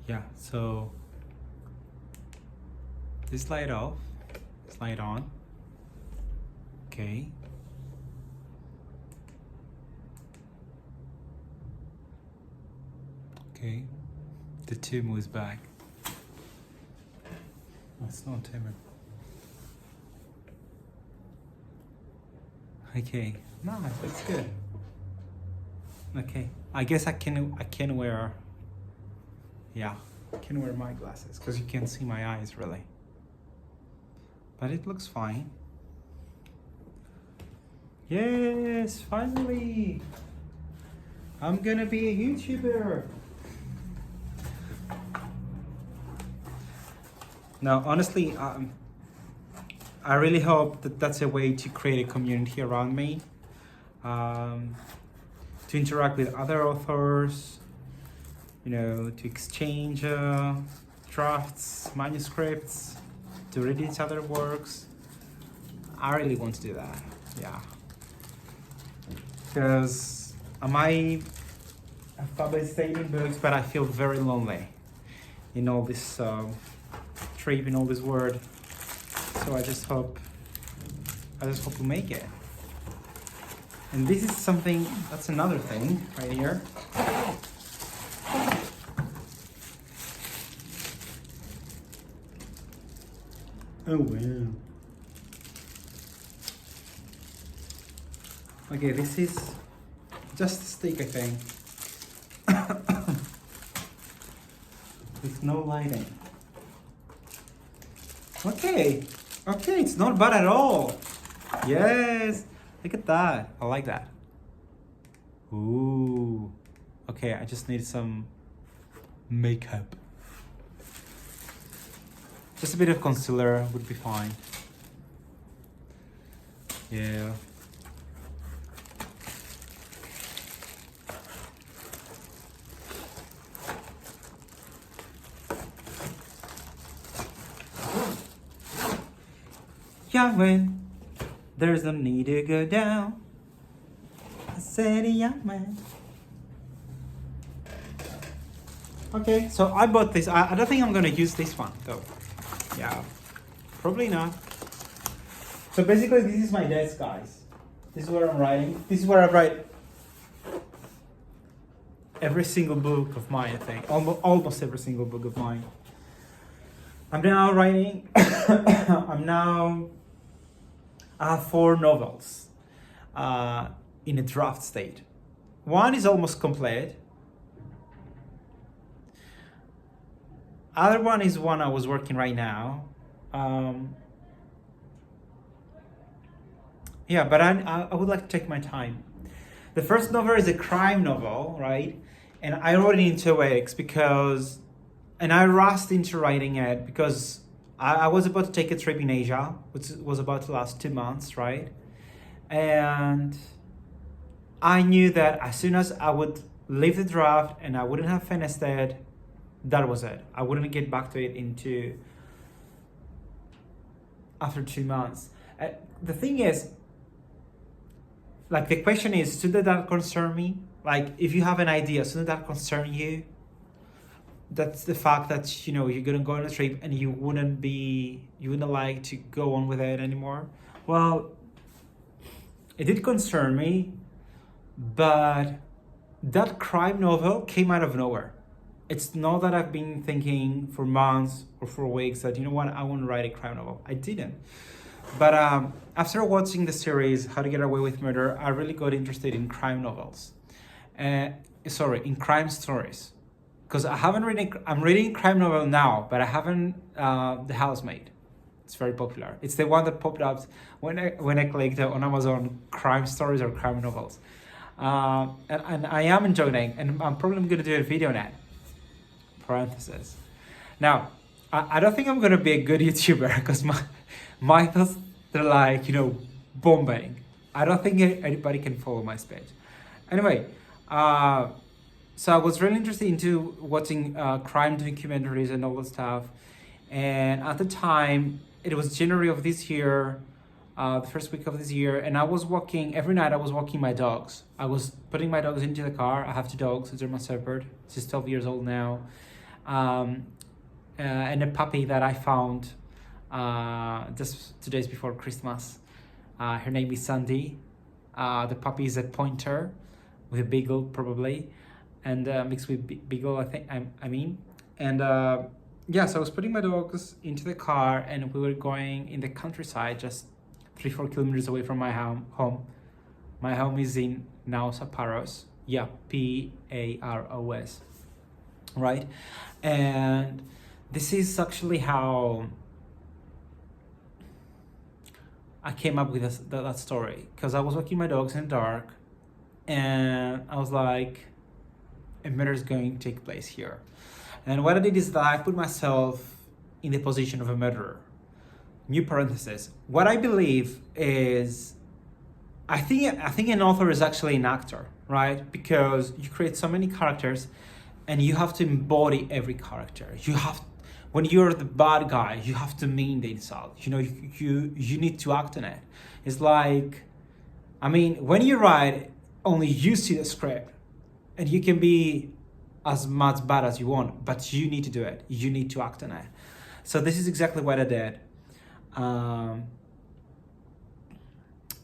Yeah, so this light off, this light on. Okay. Okay. The two moves back. Oh, it's not timid. Okay. No, it's good. Okay. I guess I can wear, yeah, I can wear my glasses because you can't see my eyes really. But it looks fine. Yes, finally. I'm gonna be a YouTuber. Now, honestly, I really hope that that's a way to create a community around me, to interact with other authors, you know, to exchange drafts, manuscripts, to read each other's works. I really want to do that, yeah. Because I might have published 18 books, but I feel very lonely in all this trip, in all this world. So I just hope we make it. And this is something, that's another thing right here. Oh wow. Okay, this is just a stick, I think. With no lighting. Okay, it's not bad at all. Yes, look at that. I like that. Ooh. Okay, I just need some makeup. Just a bit of concealer would be fine. Yeah. Yahweh, there's no need to go down. I said Yahweh. Okay, so I bought this. I don't think I'm gonna use this one though. Yeah, probably not. So basically this is my desk, guys. This is where I'm writing. This is where I write every single book of mine, I think. Almost every single book of mine. I'm now writing, I have 4 novels in a draft state. One is almost complete. Other one is one I was working right now. Yeah, but I would like to take my time. The first novel is a crime novel, right? And I wrote it in 2 weeks and I rushed into writing it because I was about to take a trip in Asia, which was about to last 2 months, right? And I knew that as soon as I would leave the draft and I wouldn't have finished it, that was it. I wouldn't get back to it after 2 months. The thing is, like the question is, shouldn't that concern me? Like if you have an idea, shouldn't that concern you? That's the fact that, you know, you're gonna go on a trip and you wouldn't like to go on with it anymore. Well, it did concern me, but that crime novel came out of nowhere. It's not that I've been thinking for months or for weeks that, you know what, I want to write a crime novel. I didn't. But after watching the series How to Get Away with Murder, I really got interested in crime novels. In crime stories. Because I'm reading crime novel now, but I haven't, The Housemaid. It's very popular. It's the one that popped up when I clicked on Amazon crime stories or crime novels. And I am enjoying it, and I'm probably going to do a video on it. Parenthesis. Now, I don't think I'm going to be a good YouTuber because my thoughts, they're like, you know, bombing. I don't think anybody can follow my speech. Anyway, so I was really interested into watching crime documentaries and all that stuff. And at the time, it was January of this year, the first week of this year, and I was every night I was walking my dogs. I was putting my dogs into the car. I have 2 dogs, a German Shepherd. She's 12 years old now. and a puppy that I found just 2 days before Christmas. Her name is Sandy. The puppy is a pointer with a beagle probably, and mixed with beagle, I think. I mean, and yeah. So I was putting my dogs into the car, and we were going in the countryside, just 3-4 kilometers away from my home. My home is in Naos Paros. Yeah, Paros. Right, and this is actually how I came up with that story, because I was walking my dogs in the dark, and I was like, a murder is going to take place here. And what I did is that I put myself in the position of a murderer. New parenthesis. What I believe is, I think an author is actually an actor, right? Because you create so many characters, and you have to embody every character. You have, when you're the bad guy, you have to mean the insult. You know, you need to act on it. It's like, I mean, when you write, only you see the script, and you can be as much bad as you want, but you need to do it. You need to act on it. So this is exactly what I did.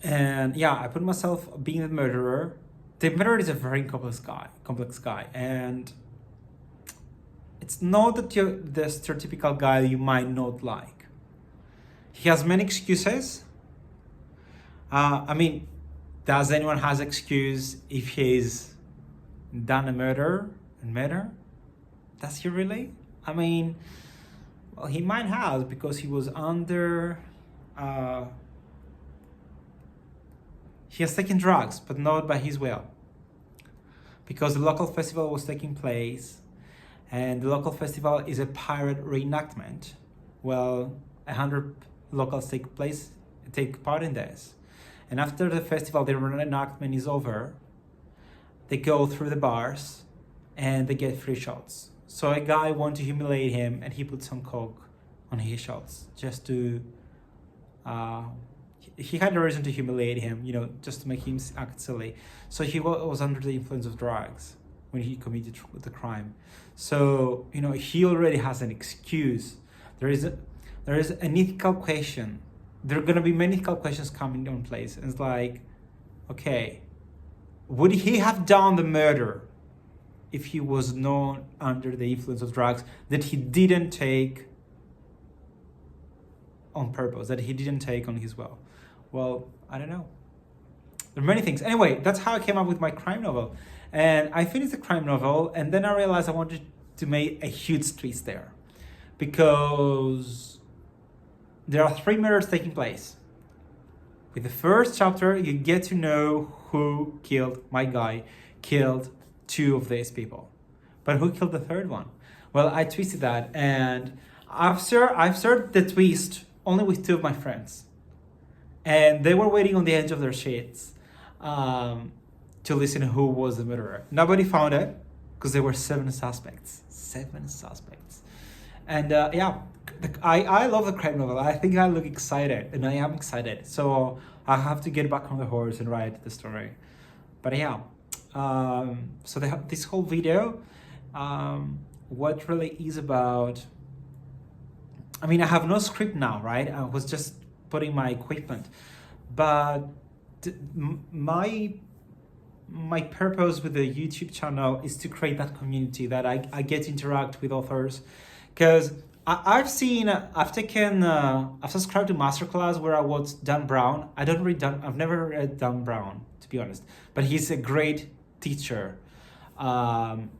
And yeah, I put myself being the murderer. The murderer is a very complex guy, and it's not that you're the stereotypical guy you might not like. He has many excuses. I mean, does anyone has excuse if he's done a murder? Does he really? I mean, well, he might have, because he was under. He has taken drugs, but not by his will. Because the local festival was taking place, and the local festival is a pirate reenactment. Well, 100 locals take part in this. And after the festival, the reenactment is over, they go through the bars and they get free shots. So a guy wanted to humiliate him, and he put some coke on his shots just to, he had a reason to humiliate him, you know, just to make him act silly. So he was under the influence of drugs when he committed the crime. So, you know, he already has an excuse. There is an ethical question. There are going to be many ethical questions coming in place. And it's like, okay, would he have done the murder if he was not under the influence of drugs that he didn't take on purpose, that he didn't take on his will? Well, I don't know. There are many things. Anyway, that's how I came up with my crime novel. And I finished the crime novel, and then I realized I wanted to make a huge twist there, because there are 3 murders taking place. With the first chapter, you get to know who killed my guy, killed 2 of these people. But who killed the 3rd one? Well, I twisted that, and I've served the twist only with 2 of my friends. And they were waiting on the edge of their seats to listen who was the murderer. Nobody found it, because there were 7 suspects. 7 suspects. And yeah, I love the crime novel. I think I look excited, and I am excited. So I have to get back on the horse and write the story. But yeah, so this whole video, what really is about, I mean, I have no script now, right? I was just putting my equipment, but my purpose with the YouTube channel is to create that community, that I get to interact with authors, because I've subscribed to masterclass where I watch Dan Brown. I've never read Dan Brown, to be honest, but he's a great teacher. And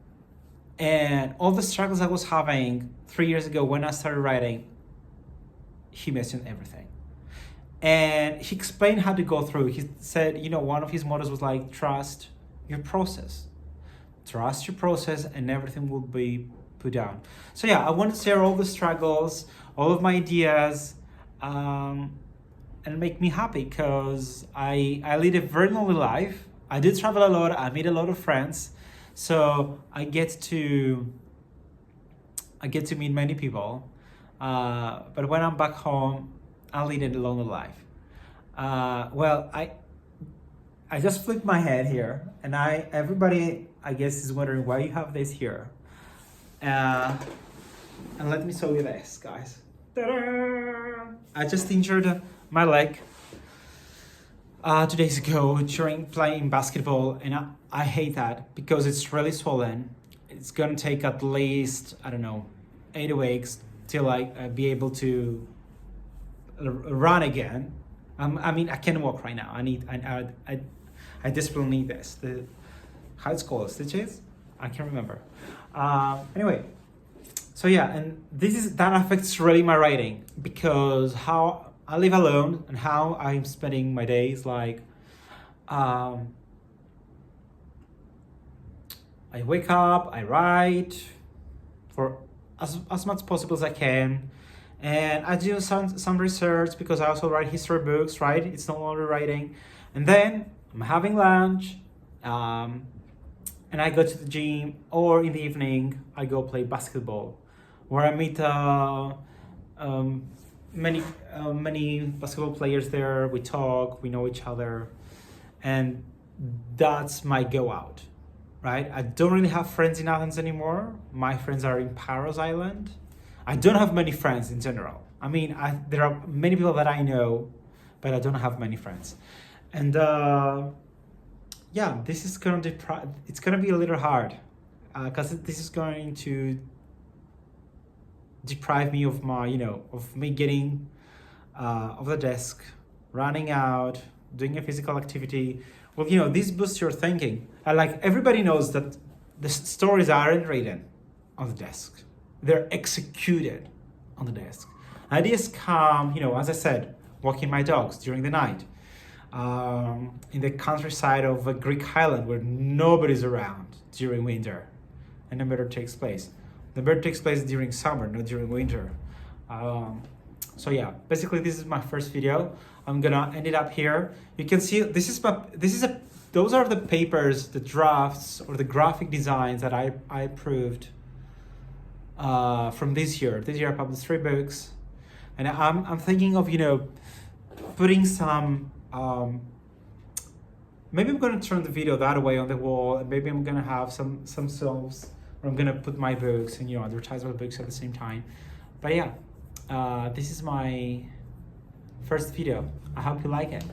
all the struggles I was having 3 years ago when I started writing, he mentioned everything. And he explained how to go through. He said, you know, one of his mottos was like, trust your process. Trust your process, and everything will be put down. So yeah, I want to share all the struggles, all of my ideas, and make me happy, because I lead a very lonely life. I do travel a lot. I meet a lot of friends. So I get to meet many people. But when I'm back home, I lead a lonely life. Well, I just flipped my head here, and everybody, I guess, is wondering why you have this here. And let me show you this, guys. Ta-da! I just injured my leg 2 days ago during playing basketball, and I hate that because it's really swollen. It's gonna take at least, I don't know, 8 weeks till I be able to run again. I mean, I can walk right now. I desperately need this. How it's called, stitches? I can't remember. Anyway, so yeah, and that affects really my writing because how I live alone and how I'm spending my days. Like, I wake up, I write for as much possible as I can, and I do some research because I also write history books, right? It's not only writing, and then I'm having lunch, and I go to the gym, or in the evening I go play basketball, where I meet many basketball players there. We talk, we know each other, and that's my go out, right? I don't really have friends in Athens anymore. My friends are in Paros Island. I don't have many friends in general. I mean, there are many people that I know, but I don't have many friends. And yeah, this is it's gonna be a little hard because this is going to deprive me of my, of me getting off the desk, running out, doing a physical activity. Well, this boosts your thinking. Like, everybody knows that the stories aren't written on the desk. They're executed on the desk. Ideas come, as I said, walking my dogs during the night, in the countryside of a Greek island where nobody's around during winter, and the murder takes place. The murder takes place during summer, not during winter. So yeah, basically this is my first video. I'm gonna end it up here. You can see those are the papers, the drafts, or the graphic designs that I approved from this year. This year I published 3 books, and I'm thinking of putting some. Maybe I'm gonna turn the video that way on the wall, and maybe I'm gonna have some shelves where I'm gonna put my books and advertise my books at the same time. But yeah, this is my first video. I hope you like it.